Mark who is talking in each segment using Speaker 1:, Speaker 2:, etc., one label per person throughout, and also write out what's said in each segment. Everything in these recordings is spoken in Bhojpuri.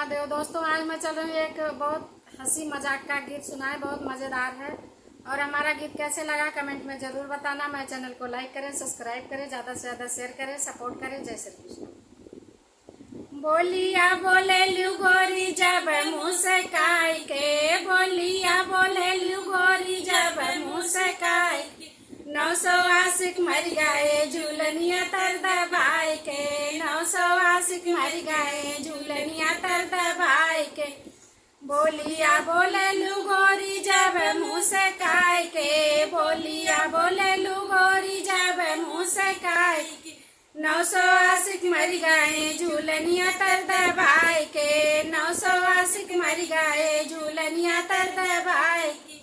Speaker 1: महादेव। दोस्तों आज मैं चल रही हूँ एक बहुत हंसी मजाक का गीत सुनाए, बहुत मज़ेदार है। और हमारा गीत कैसे लगा कमेंट में ज़रूर बताना। मेरे चैनल को लाइक करें, सब्सक्राइब करें, ज़्यादा से ज़्यादा शेयर करें, सपोर्ट करें। जय श्री कृष्ण। बोलिया बोले लू गोरी जब मुँह से काई के, बोलिया बोले लू गोरी जब मुँह से काई के। 900 आशिक मर गए झूलनिया तर दबाई के, 900 आशिक मर गए झूलनिया तर दबाई के। बोलिया बोले लू गोरी जब मुँह से काई के, बोलिया बोले लू गोरी जब मुँह से काई के। 900 आशिक मर गए झूलनिया तर दबाई के, 900 आशिक मर गए झूलनिया तर दबाई के।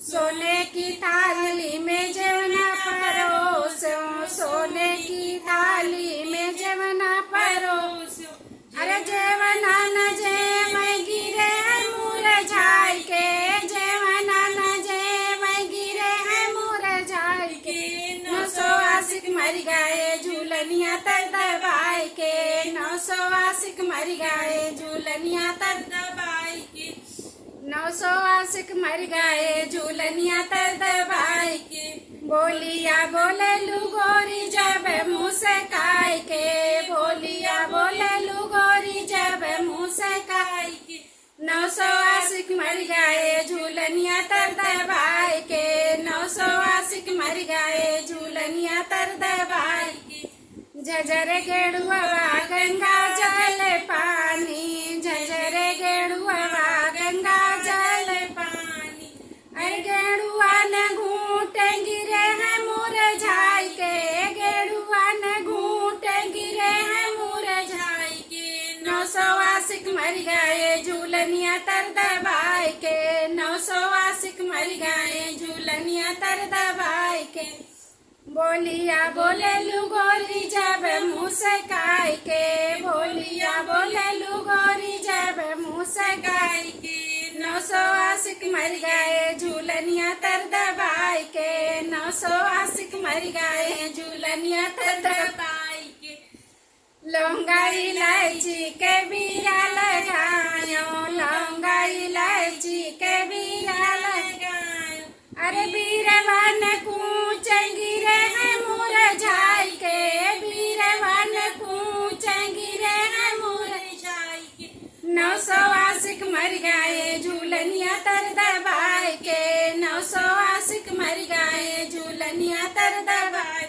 Speaker 1: सोने की थाली में जवना परोसो, सोने की थाली में जवना परोसो। अरे जवना न जे मैं गिरे है मुरझाई के, जवना न जे मैं गिरे है मुरझाई के। 900 आशिक मर गए झूलनिया तर दबाई के, 900 आशिक मर गए झूलनिया तर दबाई के। 900 आशिक मर गए झूलनिया तर दबाई के। बोलिया बोले लू गोरी जब मुँह से काई के, बोलिया बोले लू गोरी जब मुँह से काई के। 900 आशिक मर गए झूलनिया तर दबाई के, 900 आशिक मर गए झूलनिया तर दबाई के। झझर गेड़ुआ गंगा जल पानी, झझर गेड़ुआ गंगा जल पानी। अरे गेड़ुआ न घूट गिरे हैं मुरझाई के, गेड़ुआ न घूट गिरे हैं मुरझाई के। 900 आशिक मर गए झूलनिया तर दबाई के, 900 आशिक मर गए झूलनिया तर दबाई के। बोलिया बोले लू गोरी जब मुँह से काई के, बोलिया बोले लू गोरी जब मुँह से काई के। 900 आशिक मर गए झूलनिया तर दबाई के, 900 आशिक मर गए झूलनिया तर दबाई के। लौंगा इलायची के बीरा लगायो, लौंगा इलायची के बीरा लगायो। अरे बीरवा न कूच गिरे हैं मुरझाई के, बीरवा न कूच गिरे हैं मुरझाई के। 900 आशिक मर गए झूलनिया तर दबाई के, 900 आशिक मर गए झूलनिया तर दबाई।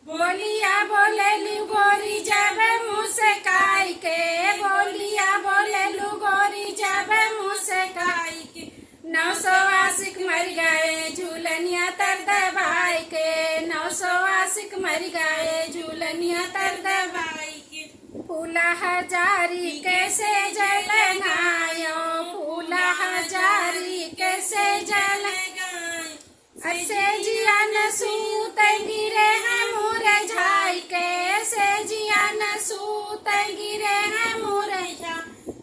Speaker 1: बोलिया बोले लू गोरी जब मुँह से काई के, बोलिया बोले लू गोरी जब मुँह से काई के। 900 आशिक मर गए झूलनिया तर दबाई के, 900 आशिक मर गए झूलनिया तर दबाई के। फूला हजारी कैसे जलगायो, फूला हजारी कैसे जलगायो। ऐसे जिया न सूत गिरे हैं मुरझाई के, ऐसे जिया न सूत गिरे हैं मुरझाई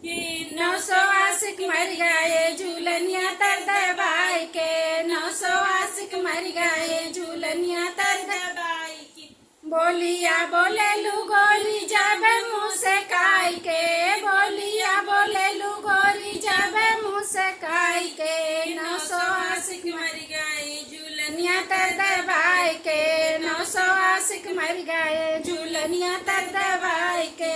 Speaker 1: के। 900 आशिक मर गए झूलनिया तर दबाई के, 900 आशिक मर गए झूलनिया तर दबाई के। बोलिया बोले लू गोरी जब मुँह से काई के, बोलिया बोले लू गोरी जब मुँह से काई के। 900 आशिक मर गए झूलनिया तर दबाई के, 900 आशिक मर गए झूलनिया तर दबाई के।